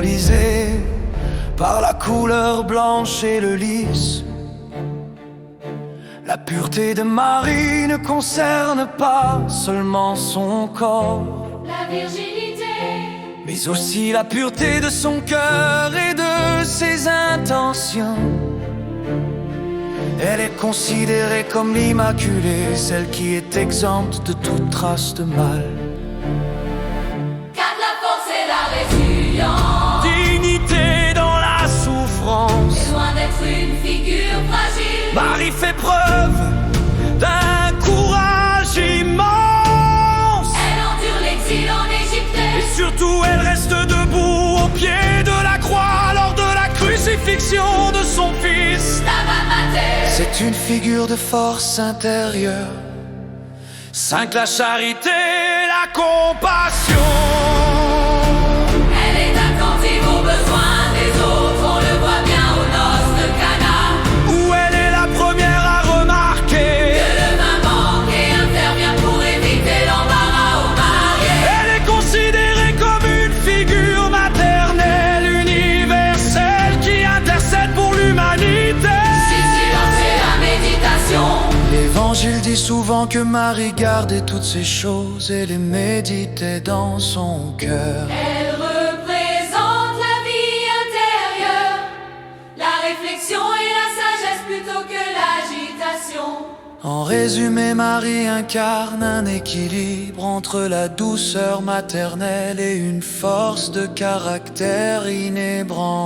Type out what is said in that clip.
symbolisée par la couleur blanche et le lys. La pureté de Marie ne concerne pas seulement son corps, la virginité, mais aussi la pureté de son cœur et de ses intentions. Elle est considérée comme l'Immaculée, celle qui est exempte de toute trace de mal. car la force et la résilience, Dignité dans la souffrance, est loin d'être une figure fragile. Marie fait preuve d'un courage immense. Elle endure l'exil en Égypte, Et surtout elle reste debout au pied de la croix lors de la crucifixion de son fils. Stabat Mater. C'est une figure de force intérieure. 5. La charité, la compassion. Elle est attentive aux besoins des autres, on le voit bien aux noces de Cana. Où elle est la première à remarquer Que le vin manque et intervient pour éviter l'embarras aux mariés. elle est considérée comme une figure maternelle universelle qui intercède pour l'humanité. Si silence et la méditation, L'Évangile dit souvent que Marie gardait toutes ces choses et les méditait dans son cœur. elle représente la vie intérieure, la réflexion et la sagesse plutôt que l'agitation. En résumé, Marie incarne un équilibre entre la douceur maternelle et une force de caractère inébranlable.